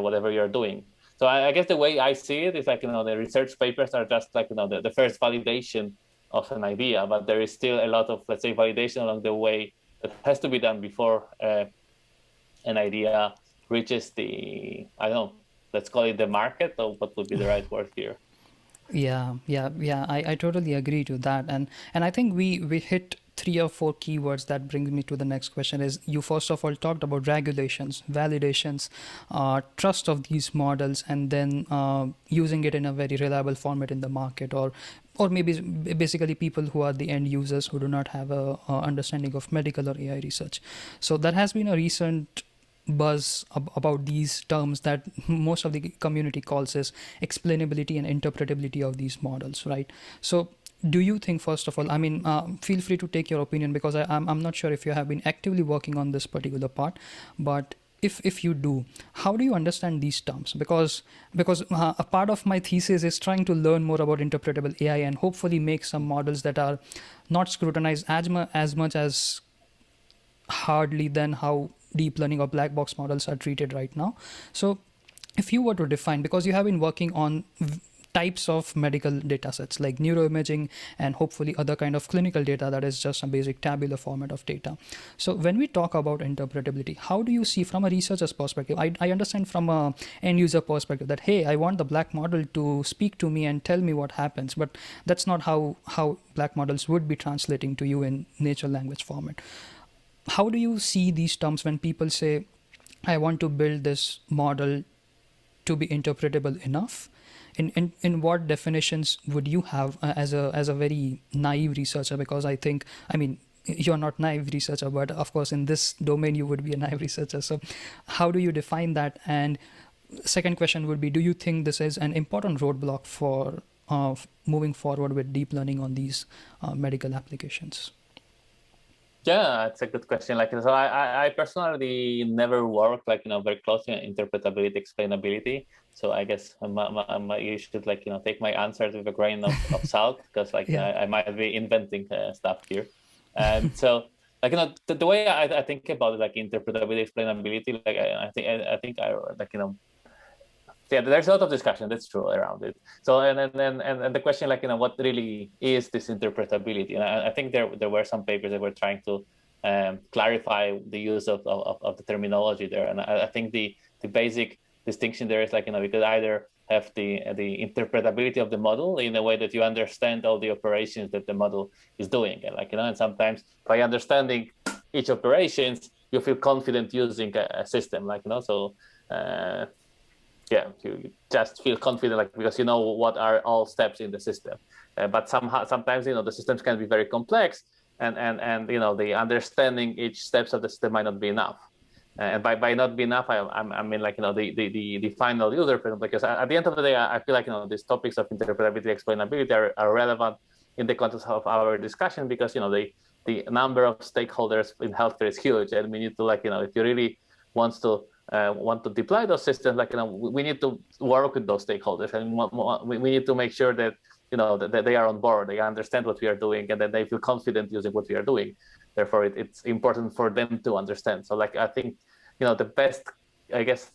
whatever you're doing. So I guess the way I see it is the research papers are just the first validation of an idea, but there is still a lot of, let's say, validation along the way that has to be done before an idea reaches the, I don't know, let's call it the market, or what would be the right word here? Yeah. I totally agree to that, and I think we hit three or four keywords that brings me to the next question. Is you first of all talked about regulations, validations, trust of these models, and then using it in a very reliable format in the market, or maybe basically people who are the end users who do not have a understanding of medical or AI research. So there has been a recent buzz about these terms that most of the community calls as explainability and interpretability of these models, right? So do you think, first of all, I mean, feel free to take your opinion, because I'm not sure if you have been actively working on this particular part, but if you do, how do you understand these terms? Because a part of my thesis is trying to learn more about interpretable AI and hopefully make some models that are not scrutinized as much as hardly than how deep learning or black box models are treated right now. So if you were to define, because you have been working on types of medical data sets like neuroimaging and hopefully other kind of clinical data that is just a basic tabular format of data. So when we talk about interpretability, how do you see from a researcher's perspective? I understand from a end user perspective that, hey, I want the black model to speak to me and tell me what happens, but that's not how black models would be translating to you in natural language format. How do you see these terms when people say, I want to build this model to be interpretable enough? In what definitions would you have as a very naive researcher? Because I think, I mean, you're not naive researcher, but of course in this domain you would be a naive researcher. So how do you define that? And second question would be, do you think this is an important roadblock for moving forward with deep learning on these medical applications? Yeah, it's a good question. Like, so I personally never worked very closely on interpretability, explainability. So I guess you should take my answers with a grain of salt, because Yeah. I might be inventing stuff here. And so the way I think about it, like interpretability, explainability, I think yeah, there's a lot of discussion, that's true, around it. So and the question, what really is this interpretability? And I think there were some papers that were trying to clarify the use of the terminology there. And I think the basic distinction there is we could either have the interpretability of the model in a way that you understand all the operations that the model is doing, and and sometimes by understanding each operations, you feel confident using a system, so. Yeah, you just feel confident, because you know what are all steps in the system. But sometimes the systems can be very complex, and the understanding each steps of the system might not be enough. And by not be enough, I mean the final user, because at the end of the day, I feel these topics of interpretability, explainability are relevant in the context of our discussion, because the number of stakeholders in healthcare is huge, and we need to if you really want to deploy those systems, we need to work with those stakeholders, and we need to make sure that that they are on board, they understand what we are doing, and that they feel confident using what we are doing. Therefore, it's important for them to understand. So I think the best, I guess,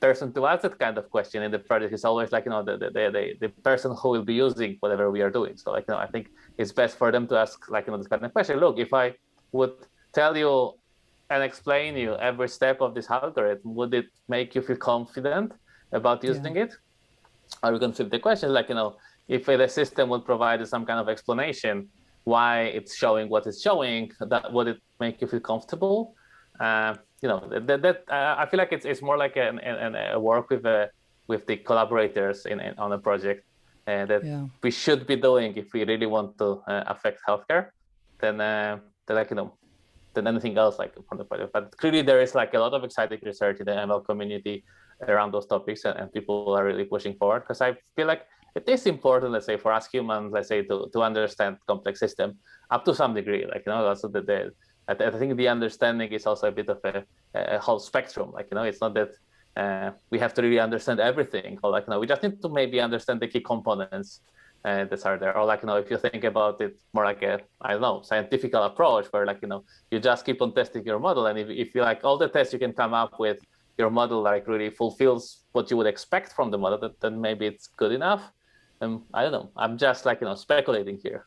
person to ask that kind of question in the project is always the person who will be using whatever we are doing. So I think it's best for them to ask this kind of question. Look, if I would tell you and explain you every step of this algorithm, would it make you feel confident about using it? Or we can flip the question, if the system would provide some kind of explanation why it's showing what it's showing, that would it make you feel comfortable? I feel like it's more like a work with the collaborators on a project that we should be doing if we really want to affect healthcare. Then than anything else from the project. But clearly there is a lot of exciting research in the ML community around those topics, and people are really pushing forward, because I feel like it is important, let's say, for us humans, let's say, to understand complex system up to some degree. Also I think the understanding is also a bit of a whole spectrum. It's not that we have to really understand everything, or we just need to maybe understand the key components that are there. Or if you think about it more like a, I don't know, scientific approach, where you just keep on testing your model, and if you all the tests you can come up with, your model really fulfills what you would expect from the model, then maybe it's good enough. I don't know, I'm just speculating here.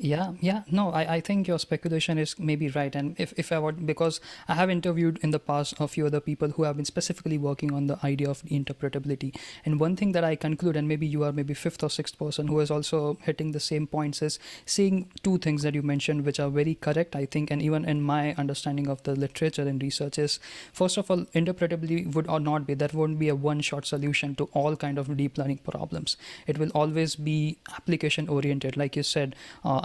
Yeah. No, I think your speculation is maybe right. And if I would, because I have interviewed in the past a few other people who have been specifically working on the idea of interpretability. And one thing that I conclude, and maybe you are maybe fifth or sixth person who is also hitting the same points, is seeing two things that you mentioned, which are very correct, I think. And even in my understanding of the literature and research is, first of all, interpretability would or not be, that won't be a one shot solution to all kind of deep learning problems. It will always be application oriented. Like you said,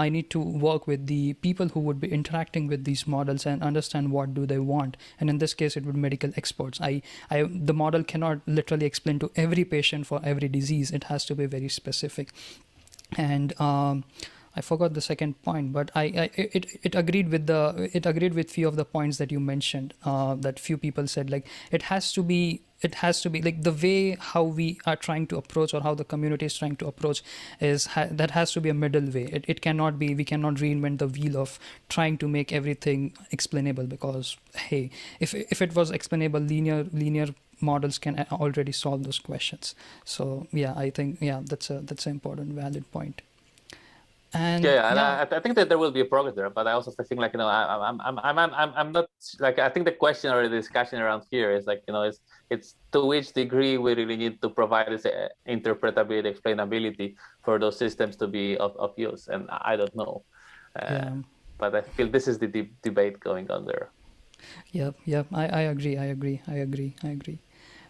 I need to work with the people who would be interacting with these models and understand what do they want. And in this case, it would be medical experts. The model cannot literally explain to every patient for every disease. It has to be very specific. And I forgot the second point, but it agreed with few of the points that you mentioned. That few people said, like, it has to be like the way how we are trying to approach, or how the community is trying to approach, that has to be a middle way. It cannot be, we cannot reinvent the wheel of trying to make everything explainable, because hey, if it was explainable, linear models can already solve those questions. So yeah, I think, yeah, that's an important valid point. And Yeah, and yeah, I think that there will be a progress there, but I also think like I'm not like I think the question or the discussion around here is like it's to which degree we really need to provide this interpretability, explainability for those systems to be of use, and I don't know, uh, yeah, but I feel this is the debate going on there. yeah. I agree. I agree.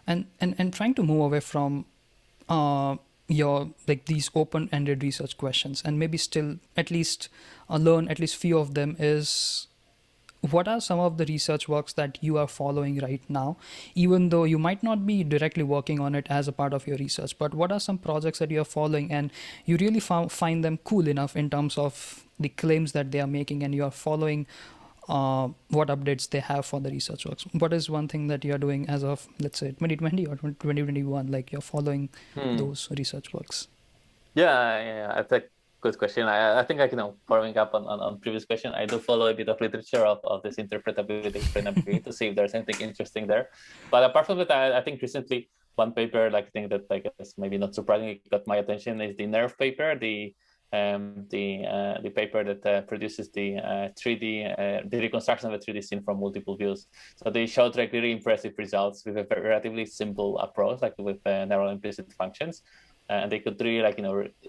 And trying to move away from uh your, like, these open-ended research questions, and maybe still at least learn at least few of them, is what are some of the research works that you are following right now, even though you might not be directly working on it as a part of your research, but what are some projects that you are following and you really find them cool enough in terms of the claims that they are making, and you are following what updates they have for the research works? What is one thing that you are doing as of, let's say, 2020 or 2021, like you're following Hmm. those research works? Yeah, that's a good question. I think following up on previous question, I do follow a bit of literature of this interpretability, explainability to see if there's anything interesting there. But apart from that, I think recently one paper, like I think that I guess maybe not surprisingly got my attention, is the NERV paper, the paper that produces the 3D the reconstruction of a 3D scene from multiple views. So they showed like really impressive results with a relatively simple approach, like with neural implicit functions, and they could really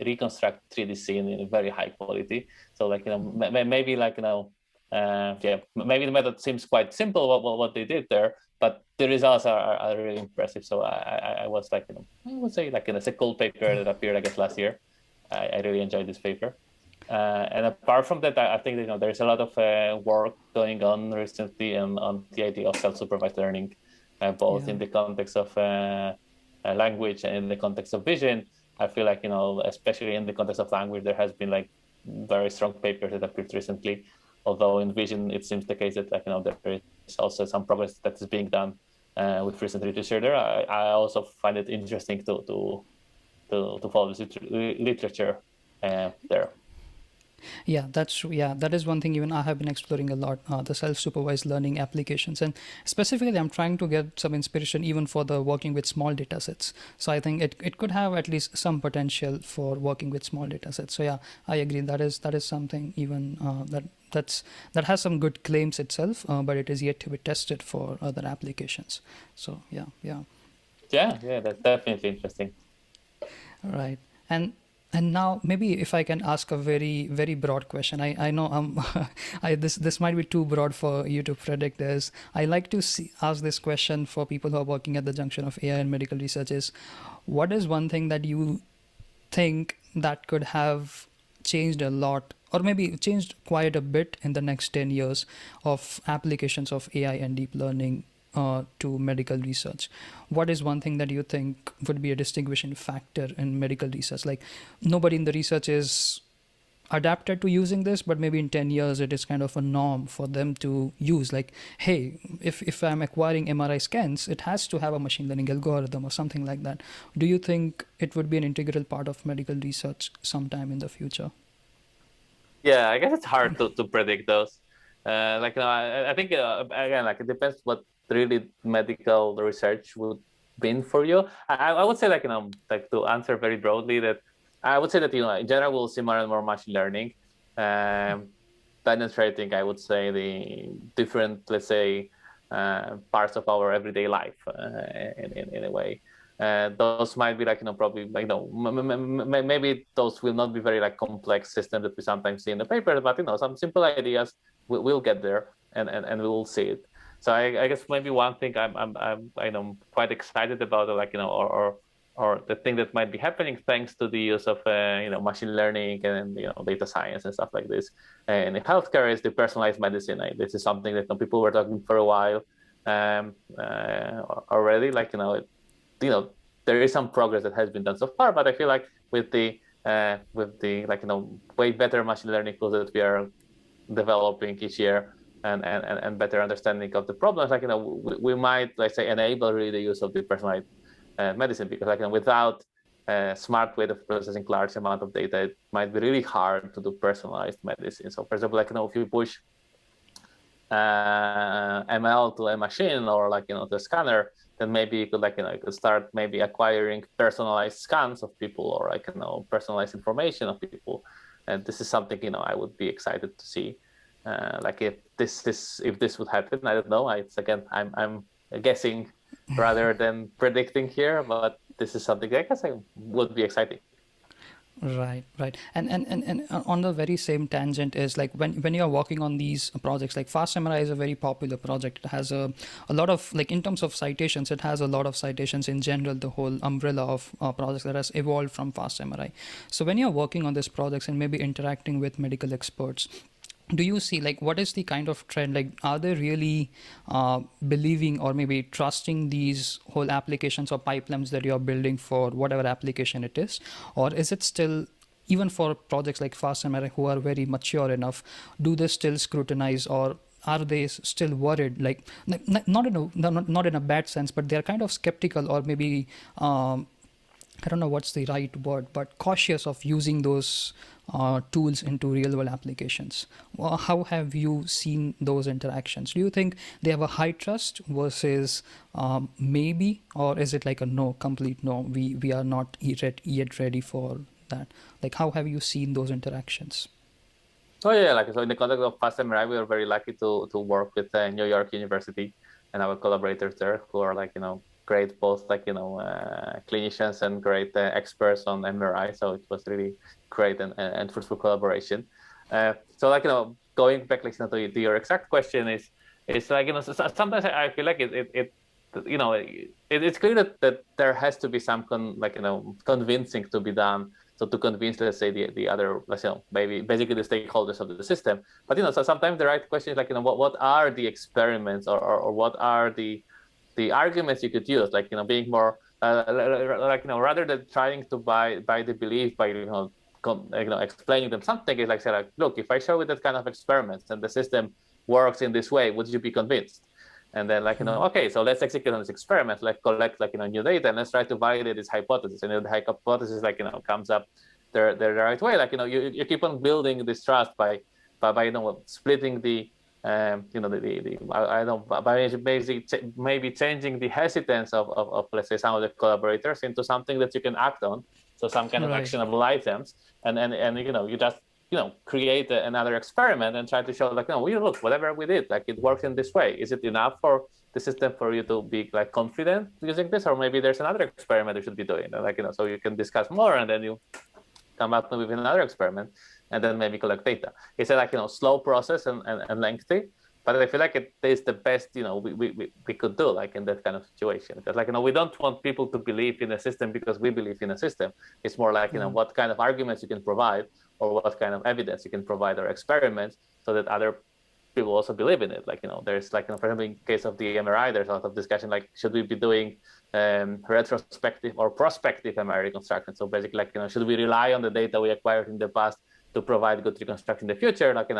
reconstruct 3D scene in a very high quality. So maybe yeah, maybe the method seems quite simple what they did there, but the results are really impressive. So I was I would say it's a cool paper that appeared I guess last year. I really enjoyed this paper. And apart from that, I think there's a lot of work going on recently on the idea of self-supervised learning, both Yeah. in the context of language and in the context of vision. I feel like especially in the context of language, there has been like very strong papers that appeared recently. Although in vision, it seems the case that there is also some progress that is being done with recent literature there. I also find it interesting to follow this literature there. Yeah, that's true. Yeah, that is one thing even I have been exploring a lot, the self-supervised learning applications. And specifically, I'm trying to get some inspiration even for the working with small data sets. So I think it could have at least some potential for working with small data sets. So yeah, I agree. That is something even that has some good claims itself, but it is yet to be tested for other applications. So yeah, yeah. Yeah, that's definitely interesting. Right. And and now maybe if I can ask a very very broad question. I know this might be too broad for you to predict. Is I like to ask this question for people who are working at the junction of AI and medical research, is what is one thing that you think that could have changed a lot, or maybe changed quite a bit in the next 10 years of applications of AI and deep learning to medical research? What is one thing that you think would be a distinguishing factor in medical research? Like, nobody in the research is adapted to using this, but maybe in 10 years it is kind of a norm for them to use. Like, hey, if I'm acquiring MRI scans, it has to have a machine learning algorithm or something like that. Do you think it would be an integral part of medical research sometime in the future? Yeah, I guess it's hard to predict those. I think again, like it depends what really medical research would mean for you. I would say like to answer very broadly that I would say that in general we'll see more and more machine learning. penetrating, I would say, the different, let's say, parts of our everyday life in a way. Those might be like, probably like, maybe those will not be very like complex systems that we sometimes see in the paper, but some simple ideas will get there, and we will see it. So I guess maybe one thing I'm quite excited about, like, or the thing that might be happening thanks to the use of machine learning and data science and stuff like this. And in healthcare is the personalized medicine. This is something that people were talking for a while already. Like there is some progress that has been done so far, but I feel like with the like way better machine learning tools that we are developing each year, and better understanding of the problems, like we might, let's say, enable really the use of the personalized medicine, because like without a smart way of processing large amount of data, it might be really hard to do personalized medicine. So for example, like if you push ML to a machine, or like to a scanner, then maybe you could like you could start maybe acquiring personalized scans of people, or like personalized information of people. And this is something I would be excited to see. Like if this would happen, I don't know. It's again, I'm guessing rather than predicting here, but this is something I guess I would be exciting. Right. And on the very same tangent is like when you're working on these projects, like FastMRI is a very popular project. It has a lot of, like, in terms of citations, it has a lot of citations in general, the whole umbrella of projects that has evolved from FastMRI. So when you're working on these projects and maybe interacting with medical experts, do you see, like, what is the kind of trend? Like, are they really believing or maybe trusting these whole applications or pipelines that you're building for whatever application it is? Or is it still, even for projects like FastMRI who are very mature enough, do they still scrutinize, or are they still worried? Like, not in a bad sense, but they're kind of skeptical, or maybe I don't know what's the right word, but cautious of using those tools into real world applications. Well, how have you seen those interactions? Do you think they have a high trust versus maybe, or is it like a no, complete no, we are not yet ready for that? Like, how have you seen those interactions? Oh yeah, like so in the context of FastMRI, we are very lucky to work with New York University and our collaborators there, who are like great, both like clinicians and great experts on MRI. So it was really great and fruitful collaboration. So like going back like to your exact question is like sometimes I feel like it's clear that there has to be some convincing to be done. So to convince, let's say, the other, let's say, maybe basically the stakeholders of the system. But so sometimes the right question is like what are the experiments, or what are the arguments you could use, like being more like rather than trying to buy the belief by explaining them something, is like say like, look, if I show you that kind of experiments and the system works in this way, would you be convinced? And then like okay, so let's execute on this experiment, like collect like new data, and let's try to validate this hypothesis. And the hypothesis like comes up the right way, like you keep on building this trust by splitting the I don't know, by maybe changing the hesitance of let's say some of the collaborators into something that you can act on, so some kind of Right. actionable items, and you just create another experiment and try to show like, no, look, whatever we did, like it works in this way. Is it enough for the system for you to be like confident using this, or maybe there's another experiment you should be doing, like so you can discuss more, and then you come up with another experiment, and then maybe collect data. It's a like slow process and lengthy, but I feel like it is the best we could do, like in that kind of situation. Because like we don't want people to believe in a system because we believe in a system. It's more like what kind of arguments you can provide, or what kind of evidence you can provide, or experiments, so that other people also believe in it. Like there's like for example, in case of the MRI, there's a lot of discussion like, should we be doing retrospective or prospective MRI reconstruction? So basically, like should we rely on the data we acquired in the past to provide good reconstruction in the future? Like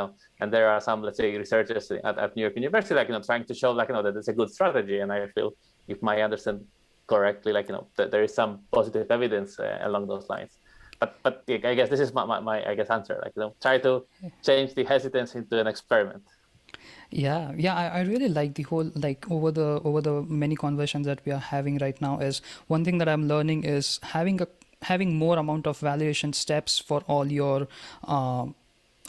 and there are some, let's say, researchers at New York University, like trying to show like that it's a good strategy. And I feel, if I understand correctly, like that there is some positive evidence along those lines. But I guess this is my I guess answer. Like try to change the hesitance into an experiment. Yeah, I really like the whole, like, over the many conversations that we are having right now, is one thing that I'm learning is having more amount of validation steps for all your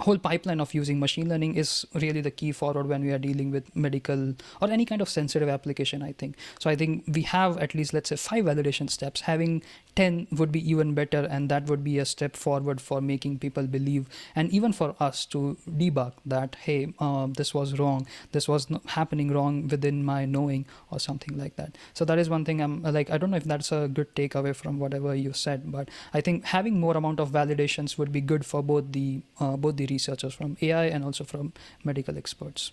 whole pipeline of using machine learning is really the key forward when we are dealing with medical or any kind of sensitive application, I think. So I think we have at least, let's say, 5 validation steps. Having 10 would be even better, and that would be a step forward for making people believe, and even for us to debug that, hey, this was wrong, this was happening wrong within my knowing, or something like that. So that is one thing I'm like, I don't know if that's a good takeaway from whatever you said, but I think having more amount of validations would be good for both the researchers from AI and also from medical experts.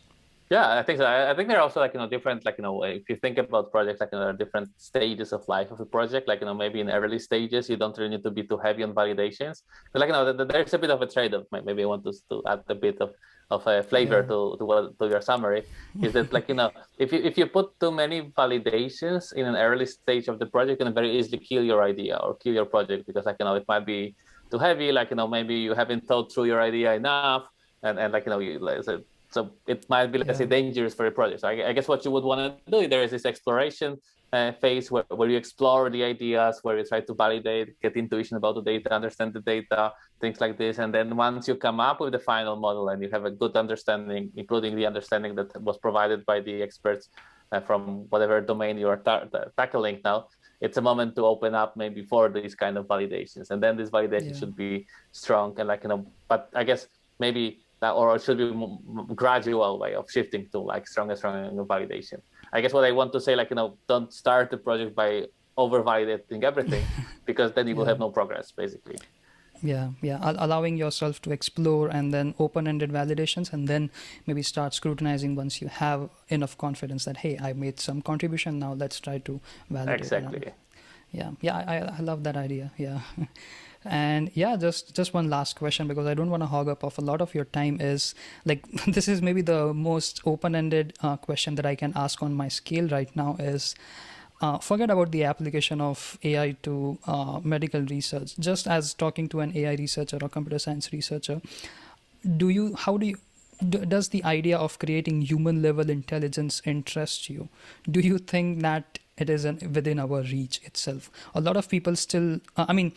Yeah, I think so. I think there are also like, different, like, if you think about projects, like, there are different stages of life of a project. Like, maybe in early stages, you don't really need to be too heavy on validations. But like, there's a bit of a trade-off. Maybe I want to add a bit of a flavor Yeah. to your summary, is that, like, if you put too many validations in an early stage of the project, you can very easily kill your idea or kill your project, because, like, it might be too heavy. Like, maybe you haven't thought through your idea enough, and like, so it might be, let's say, Yeah. dangerous for a project. So I guess what you would want to do, there is this exploration phase where you explore the ideas, where you try to validate, get intuition about the data, understand the data, things like this. And then once you come up with the final model and you have a good understanding, including the understanding that was provided by the experts from whatever domain you are tackling now, it's a moment to open up maybe for these kind of validations. And then this validation Yeah. should be strong, and, like, but I guess maybe that, or it should be a gradual way of shifting to, like, stronger validation. I guess what I want to say, like, don't start the project by over validating everything, because then you will Yeah. have no progress, basically. Yeah, yeah. Allowing yourself to explore, and then open-ended validations, and then maybe start scrutinizing once you have enough confidence that, hey, I made some contribution. Now let's try to validate it. Exactly. Yeah, yeah. I love that idea. Yeah. And yeah, just one last question, because I don't want to hog up of a lot of your time. Is like this is maybe the most open-ended question that I can ask on my scale right now. Is forget about the application of AI to medical research. Just as talking to an AI researcher or computer science researcher, how do you does the idea of creating human level intelligence interest you? Do you think that it is within our reach itself? A lot of people still, I mean,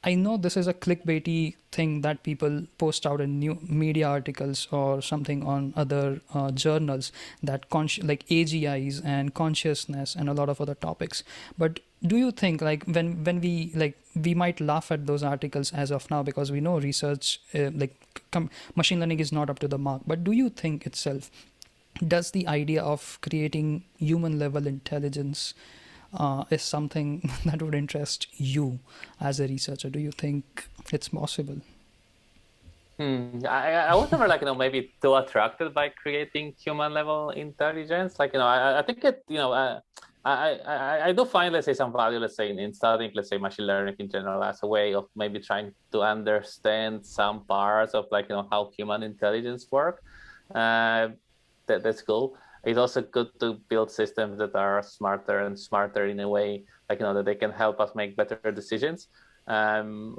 I know this is a clickbaity thing that people post out in new media articles or something on other journals, that like AGIs and consciousness and a lot of other topics. But do you think, like, when we, like, we might laugh at those articles as of now because we know research machine learning is not up to the mark, but do you think itself, does the idea of creating human level intelligence is something that would interest you as a researcher? Do you think it's possible? I was never, like, maybe too attracted by creating human level intelligence. Like, I think it, I do find, let's say, some value, let's say, in studying, let's say, machine learning in general, as a way of maybe trying to understand some parts of, like, how human intelligence work. That's cool. It's also good to build systems that are smarter and smarter in a way, like, that they can help us make better decisions. Um,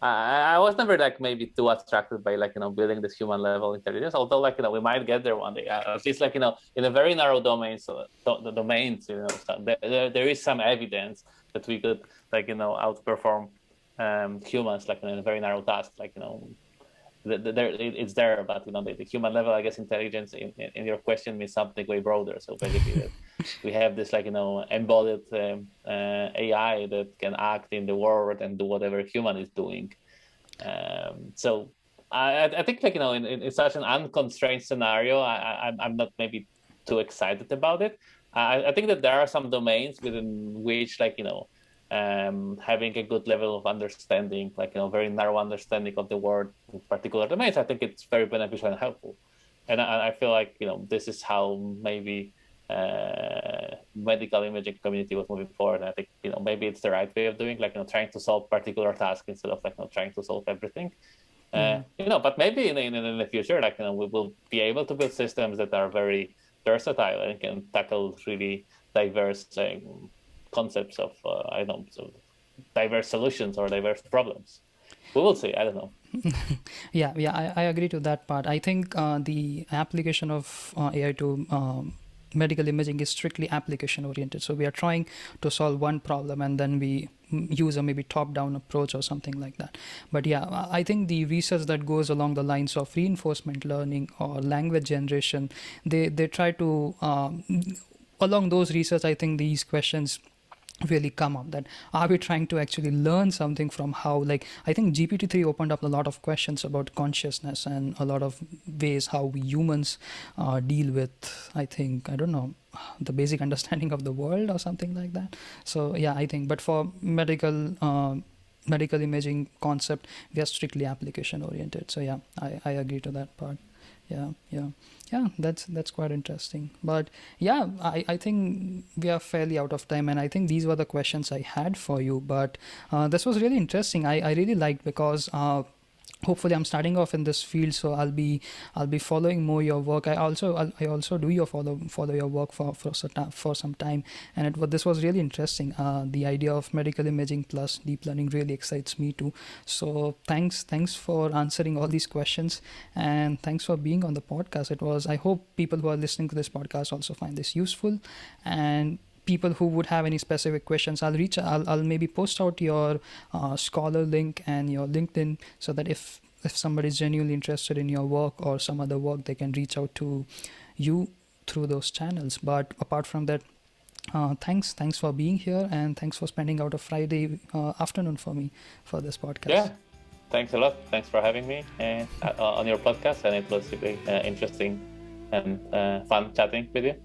I was never, like, maybe too attracted by, like, building this human level intelligence, although, like, we might get there one day, at least, like, in a very narrow domain. So the domains, so there is some evidence that we could, like, outperform humans, like, in a very narrow task, like, it's there, but the human level, I guess, intelligence in your question means something way broader. So basically, that we have this, like, embodied AI that can act in the world and do whatever human is doing. So I think, like, in such an unconstrained scenario, I'm not maybe too excited about it. I think that there are some domains within which, like, having a good level of understanding, like, very narrow understanding of the world in particular domains, I think it's very beneficial and helpful. And I feel like, this is how maybe medical imaging community was moving forward. And I think, maybe it's the right way of doing, like, trying to solve particular tasks instead of, like, trying to solve everything. Yeah. But maybe in the future, like, we will be able to build systems that are very versatile and can tackle really diverse concepts of I don't know, so diverse solutions or diverse problems. We will see. I don't know. Yeah, yeah, I agree to that part. I think the application of AI to medical imaging is strictly application oriented. So we are trying to solve one problem and then we use a maybe top down approach or something like that. But yeah, I think the research that goes along the lines of reinforcement learning or language generation, they try to along those research, I think these questions really come up, that are we trying to actually learn something from how, like, I think GPT-3 opened up a lot of questions about consciousness and a lot of ways how we humans deal with, I think, I don't know, the basic understanding of the world or something like that. So yeah, I think, but for medical imaging concept, we are strictly application oriented. So yeah, I agree to that part. Yeah, that's quite interesting. But yeah, I think we are fairly out of time, and I think these were the questions I had for you. But this was really interesting. I really liked, because hopefully I'm starting off in this field, so I'll be following more your work. I also do your follow your work for some time, and this was really interesting. The idea of medical imaging plus deep learning really excites me too. So thanks for answering all these questions, and thanks for being on the podcast. I hope people who are listening to this podcast also find this useful, and people who would have any specific questions, I'll maybe post out your scholar link and your LinkedIn, so that if somebody is genuinely interested in your work or some other work, they can reach out to you through those channels. But apart from that, thanks for being here, and thanks for spending out a Friday afternoon for me for this podcast. Yeah, thanks a lot. Thanks for having me on your podcast, and it was really interesting and fun chatting with you.